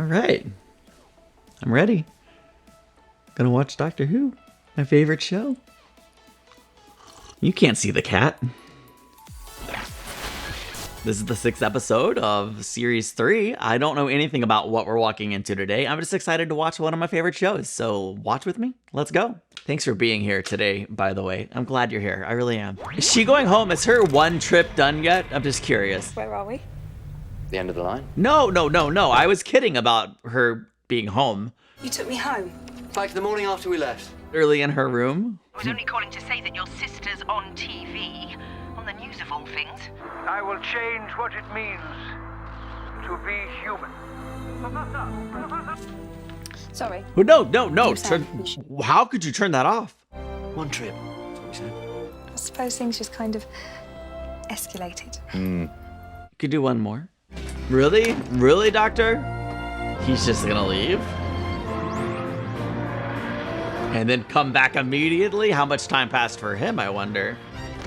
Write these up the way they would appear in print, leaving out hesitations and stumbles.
All right. I'm ready. Gonna watch Doctor Who, my favorite show. You can't see the cat. This is the 6th episode of Series 3. I don't know anything about what we're walking into today. I'm just excited to watch one of my favorite shows, so watch with me. Let's go. Thanks for being here today, by the way. I'm glad you're here. I really am. Is she going home? Is her one trip done yet? I'm just curious. Where are we? The end of the line? No. I was kidding about her being home. You took me home. Back to the morning after we left. Early in her room. I was only calling to say that your sister's on TV, on the news of all things. I will change what it means to be human. Sorry. Oh, no. How could you turn that off? One trip. That's what we said. I suppose things just kind of escalated. Could do one more. Really? Really, Doctor? He's just gonna leave? And then come back immediately? How much time passed for him, I wonder?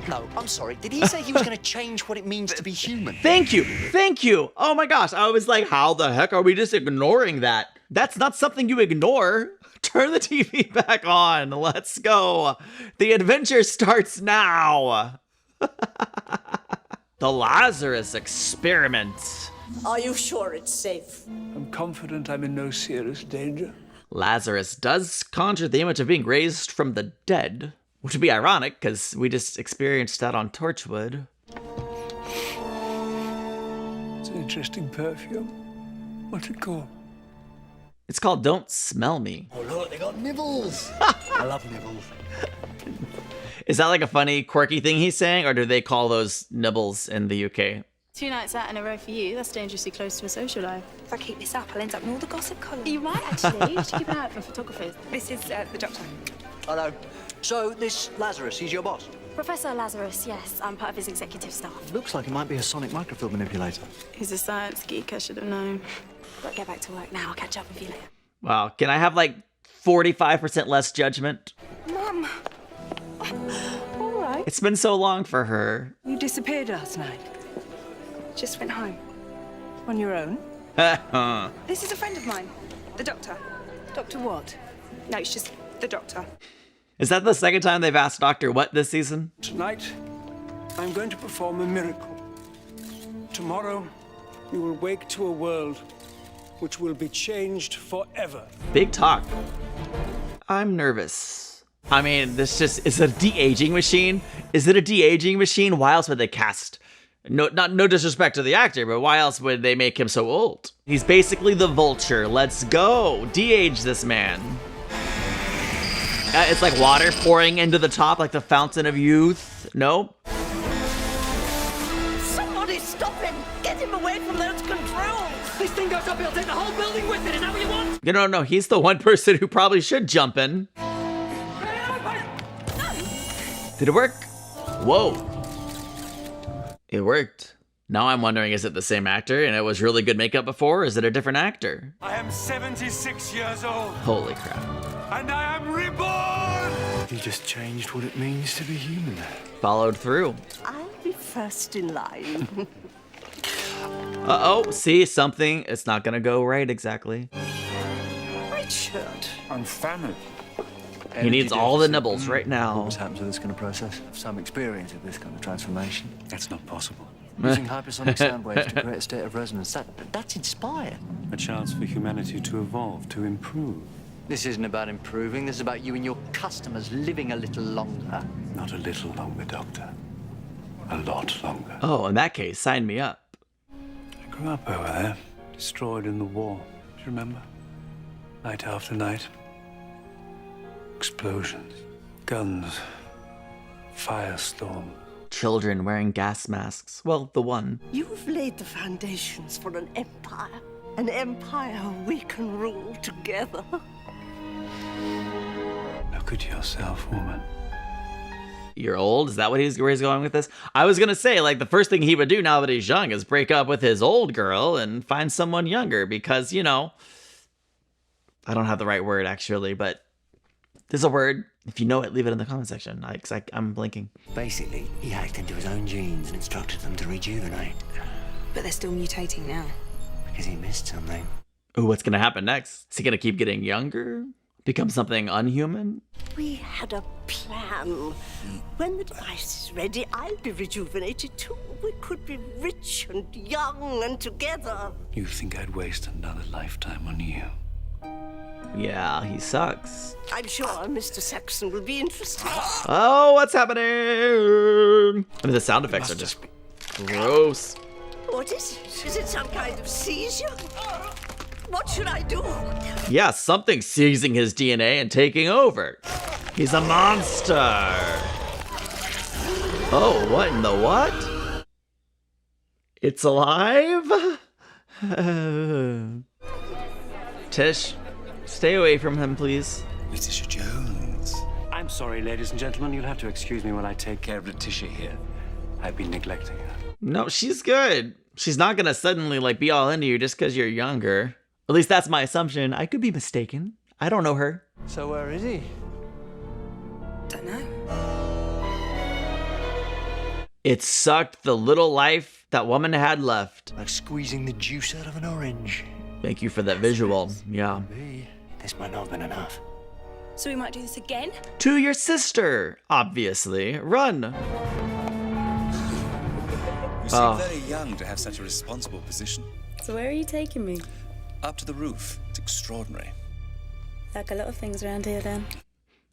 No, I'm sorry. Did he say he was going to change what it means to be human? Thank you. Oh my gosh, I was like, how the heck are we just ignoring that? That's not something you ignore. Turn the TV back on. Let's go. The adventure starts now. The Lazarus Experiment. Are you sure it's safe? I'm confident I'm in no serious danger. Lazarus does conjure the image of being raised from the dead, which would be ironic because we just experienced that on Torchwood. It's an interesting perfume. What's it called? It's called Don't Smell Me. Oh, look, they got nibbles. I love nibbles. Is that like a funny, quirky thing he's saying, or do they call those nibbles in the UK? 2 nights out in a row for you, that's dangerously close to a social life. If I keep this up, I'll end up in all the gossip columns. You might actually. You should keep an eye out for photographers. This is the doctor. Hello. So, this Lazarus, he's your boss? Professor Lazarus, yes, I'm part of his executive staff. Looks like he might be a sonic microfilm manipulator. He's a science geek, I should have known. But get back to work now, I'll catch up with you later. Wow, can I have like 45% less judgment? Mum. All right. It's been so long for her. You disappeared last night. Just went home. On your own? This is a friend of mine, the doctor. Doctor what? No, it's just the doctor. Is that the second time they've asked Doctor What this season? Tonight, I'm going to perform a miracle. Tomorrow, you will wake to a world which will be changed forever. Big talk. I'm nervous. I mean, this just is a de-aging machine. Is it a de-aging machine? Why else would they cast? No disrespect to the actor, but why else would they make him so old? He's basically the Vulture. Let's go. De-age this man. It's like water pouring into the top, like the fountain of youth. No? Somebody stop him! Get him away from those controls! This thing goes up, he'll take the whole building with it. Is that what you want? No. He's the one person who probably should jump in. Did it work? Whoa. It worked. Now I'm wondering, is it the same actor and it was really good makeup before, or is it a different actor? I am 76 years old, Holy crap. and I am reborn! You just changed what it means to be human. Followed through. I'll be first in line. Uh-oh, see, something, it's not gonna go right exactly. Richard. I'm famished. He needs all the nibbles right now. What happens with this kind of process? Some experience of this kind of transformation. That's not possible. Using hypersonic sound waves to create a state of resonance. That's inspired. A chance for humanity to evolve, to improve. This isn't about improving. This is about you and your customers living a little longer. Not a little longer, Doctor. A lot longer. Oh, in that case, sign me up. I grew up over there, destroyed in the war. Do you remember? Night after night. Explosions, guns, firestorm. Children wearing gas masks. Well, the one. You've laid the foundations for an empire. An empire we can rule together. Look at yourself, woman. You're old? Is that where he's going with this? I was gonna say, like, the first thing he would do now that he's young is break up with his old girl and find someone younger because, you know, I don't have the right word actually, but there's a word. If you know it, leave it in the comment section. I'm blinking. Basically, he hacked into his own genes and instructed them to rejuvenate. But they're still mutating now. Because he missed something. Ooh, what's gonna happen next? Is he gonna keep getting younger? Become something unhuman? We had a plan. When the device is ready, I'll be rejuvenated too. We could be rich and young and together. You think I'd waste another lifetime on you? Yeah, he sucks. I'm sure Mr. Saxon will be interested. Oh, what's happening? I mean, the sound effects are just gross. What is it? Is it some kind of seizure? What should I do? Yeah, something's seizing his DNA and taking over. He's a monster. Oh, what in the what? It's alive? Tish, stay away from him, please. Letitia Jones. I'm sorry, ladies and gentlemen. You'll have to excuse me while I take care of Letitia here. I've been neglecting her. No, she's good. She's not gonna suddenly like be all into you just because you're younger. At least that's my assumption. I could be mistaken. I don't know her. So where is he? Don't know. It sucked the little life that woman had left. Like squeezing the juice out of an orange. Thank you for that visual. Yeah. This might not have been enough. So we might do this again? To your sister, obviously. Run. You seem very young to have such a responsible position. So where are you taking me? Up to the roof. It's extraordinary. Like a lot of things around here then.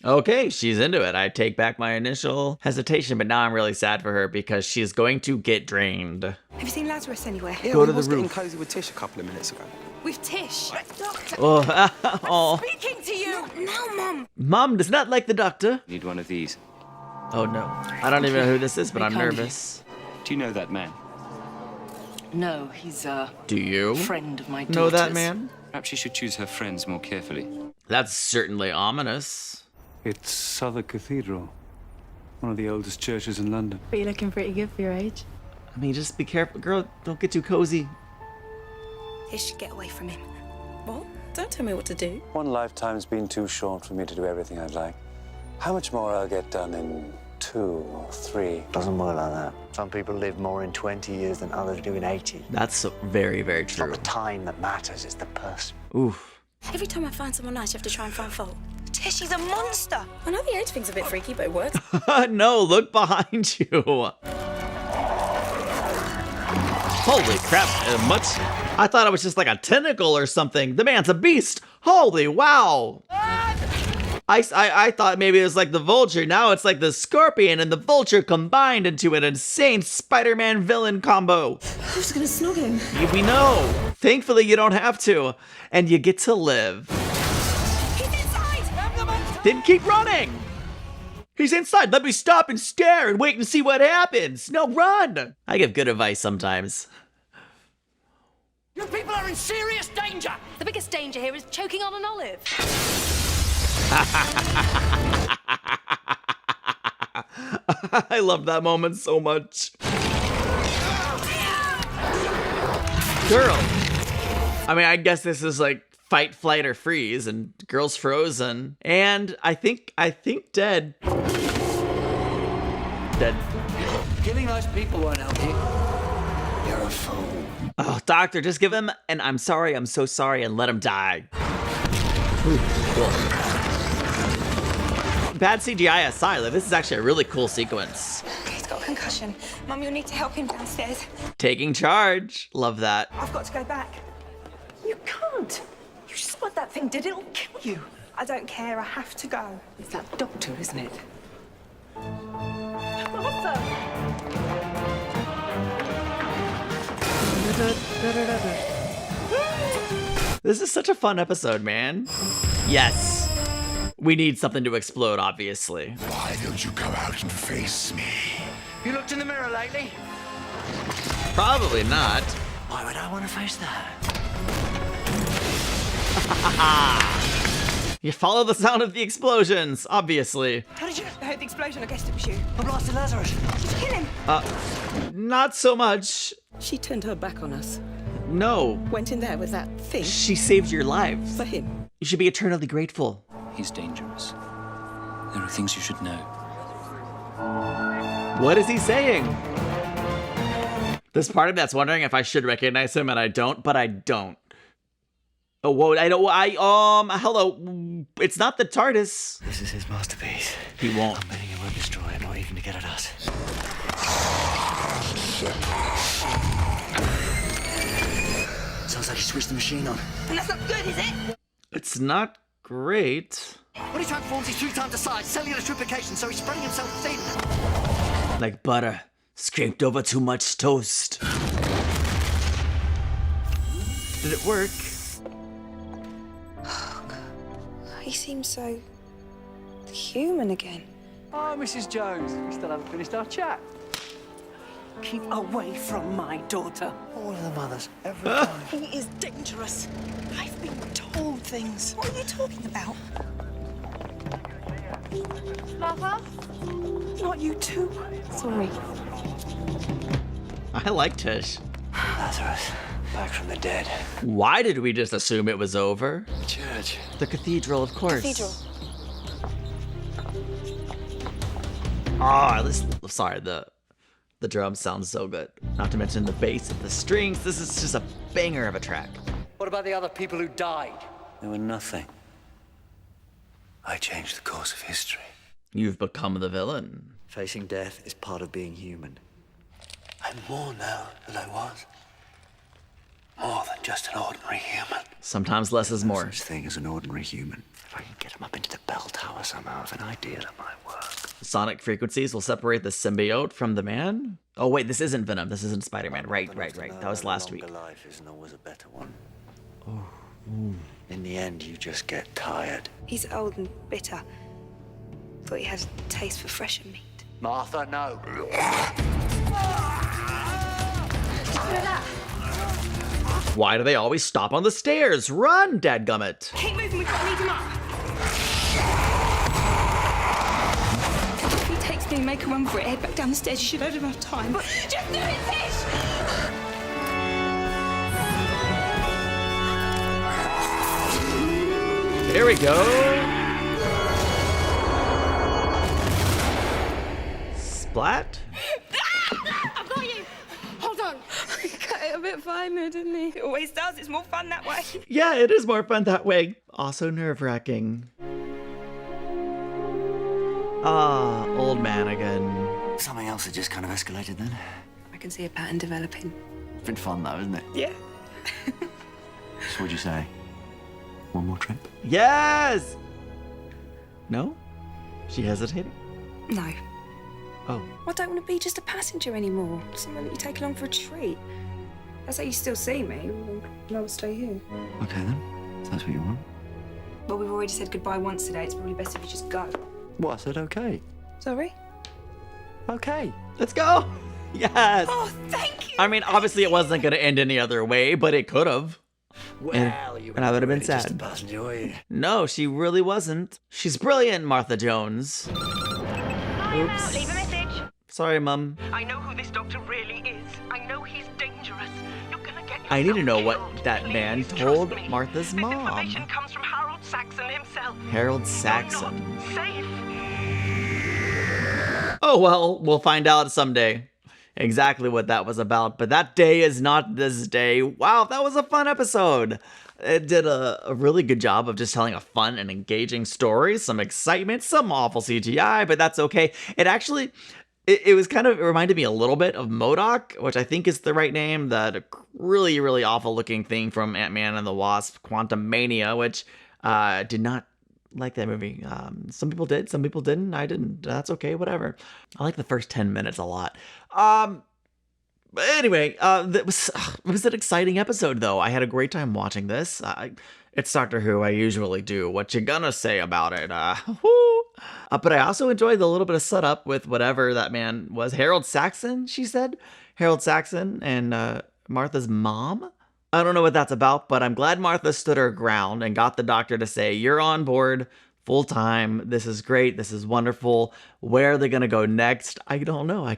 Okay, she's into it. I take back my initial hesitation, but now I'm really sad for her because she's going to get drained. Have you seen Lazarus anywhere? Yeah, Go to we the was getting roof. cozy with Tish a couple of minutes ago. With Tish. Doctor. Oh, oh. Speaking to you. No, Mum. Mom does not like the doctor. Need one of these. Oh no. I don't even know who this is, but I'm nervous. Do you know that man? No, he's a Do you friend of my daughter's. know that man? Perhaps you should choose her friends more carefully. That's certainly ominous. It's Southwark Cathedral, one of the oldest churches in London. But you're looking pretty good for your age. I mean, just be careful. Girl, don't get too cozy. Tish, get away from him. What? Don't tell me what to do. One lifetime's been too short for me to do everything I'd like. How much more I'll get done in 2 or 3? Doesn't work like that. Some people live more in 20 years than others do in 80. That's very, very It's not true. the time that matters, it's the person. Oof. Every time I find someone nice, you have to try and find fault. Tish, she's a monster. I know the age thing's a bit freaky, but it works. No, look behind you. Holy crap, much. I thought it was just like a tentacle or something. The man's a beast. Holy wow. I thought maybe it was like the vulture. Now it's like the scorpion and the vulture combined into an insane Spider-Man villain combo. I was gonna snog him. We know. Thankfully, you don't have to. And you get to live. He's inside. Then keep running. He's inside. Let me stop and stare and wait and see what happens. No, run. I give good advice sometimes. You people are in serious danger! The biggest danger here is choking on an olive. I love that moment so much. Girl. I mean, I guess this is like fight, flight, or freeze, and girl's frozen. And I think dead. Dead. Killing nice people won't help you. You're a fool. Oh, doctor, just give him an I'm sorry, I'm so sorry, and let him die. Ooh, cool. Bad CGI aside, this is actually a really cool sequence. Okay, he's got a concussion. Mum, you'll need to help him downstairs. Taking charge. Love that. I've got to go back. You can't. You saw what that thing did. It'll kill you. I don't care. I have to go. It's that doctor, isn't it? Martha! This is such a fun episode, man. Yes. We need something to explode, obviously. Why don't you come out and face me? You looked in the mirror lately? Probably not. Why would I want to face that? You follow the sound of the explosions, obviously. How did you? I heard the explosion. I guessed it was you. I blasted Lazarus. Just kill him. Not so much. She turned her back on us. No. Went in there with that thing She saved your lives. for him. You should be eternally grateful. He's dangerous. There are things you should know. What is he saying? There's part of me that's wondering if I should recognize him, and I don't, but I don't. Oh, whoa, hello. It's not the TARDIS. This is his masterpiece. He won't. I'm betting he won't destroy it, not even to get at us. Sounds like he switched the machine on. And that's not good, is it? It's not great. When he transforms, he's 3 times the size. Cellular triplication, so he's spreading himself thin. Like butter, scraped over too much toast. Did it work? He seems so human again. Oh, Mrs. Jones, we still haven't finished our chat. Keep away from my daughter. All of the mothers, every time. He is dangerous. I've been told things. What are you talking about? Martha? Not you too. Sorry. I like Tish. Lazarus, back from the dead. Why did we just assume it was over? Church. The cathedral, of course. Cathedral. Sorry, the drums sound so good. Not to mention the bass and the strings. This is just a banger of a track. What about the other people who died? They were nothing. I changed the course of history. You've become the villain. Facing death is part of being human. I'm more now than I was. More than just an ordinary human. Sometimes less is more. No such thing as an ordinary human. If I can get him up into the bell tower somehow, with an idea that might work. Sonic frequencies will separate the symbiote from the man. Oh wait, this isn't Venom. This isn't Spider-Man. Right. That was last week. Life isn't always a better one. In the end, you just get tired. He's old and bitter. Thought he had a taste for fresher meat. Martha, no. Why do they always stop on the stairs? Run, dadgummit. Keep moving, we've got to lead him up. If he takes me and make a run for it, head back down the stairs. You should have enough time. Just do it, Tish! Here we go. Splat. I've got you! Hold on! He cut it a bit finer, didn't he? It always does. It's more fun that way. Yeah, it is more fun that way. Also nerve-wracking. Ah, old man again. Something else had just kind of escalated then. I can see a pattern developing. It's been fun though, isn't it? Yeah. So what'd you say? One more trip? Yes! No? She hesitating? No. Oh. I don't want to be just a passenger anymore. Someone that you take along for a treat. That's how you still see me. Well, I'll stay here. Okay then. If that's what you want. Well, we've already said goodbye once today. It's probably best if you just go. Well, I said okay. Sorry? Okay. Let's go! Yes! Oh, thank you! I mean, obviously it wasn't going to end any other way, but it could have. Well, And I would have been just a sad. passenger, were you? No, she really wasn't. She's brilliant, Martha Jones. Oops. Leave a message. Sorry, Mum. I know who this doctor really is. I know he's dangerous. You're gonna get I need to know what killed. that man Please, told trust me. Martha's This mom. information comes from Harold Saxon himself. Harold You're Saxon. not safe. Oh, well, we'll find out someday exactly what that was about. But that day is not this day. Wow, that was a fun episode. It did a really good job of just telling a fun and engaging story. Some excitement, some awful CGI, but that's okay. It actually, it was kind of, it reminded me a little bit of MODOK, which I think is the right name. That really, really awful looking thing from Ant-Man and the Wasp, Quantumania, which did not like that movie. Some people did, some people didn't. I didn't. That's okay, whatever. I like the first 10 minutes a lot. But anyway, it was an exciting episode, though. I had a great time watching this. It's Doctor Who. I usually do. What you gonna say about it? But I also enjoyed the little bit of setup with whatever that man was. Harold Saxon, she said. Harold Saxon and Martha's mom. I don't know what that's about, but I'm glad Martha stood her ground and got the doctor to say, you're on board full time. This is great. This is wonderful. Where are they going to go next? I don't know. I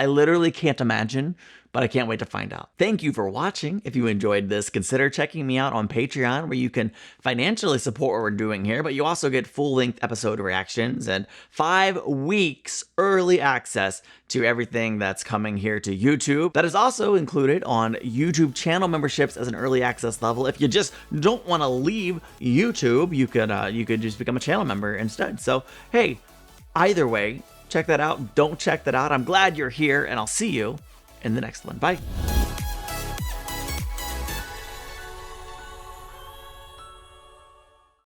literally can't imagine but I can't wait to find out. Thank you for watching. If you enjoyed this, consider checking me out on Patreon, where you can financially support what we're doing here, but you also get full-length episode reactions and 5 weeks early access to everything that's coming here to YouTube. That is also included on YouTube channel memberships as an early access level. If you just don't want to leave YouTube, you could just become a channel member instead. So hey, either way, check that out. Don't check that out. I'm glad you're here, and I'll see you in the next one. Bye.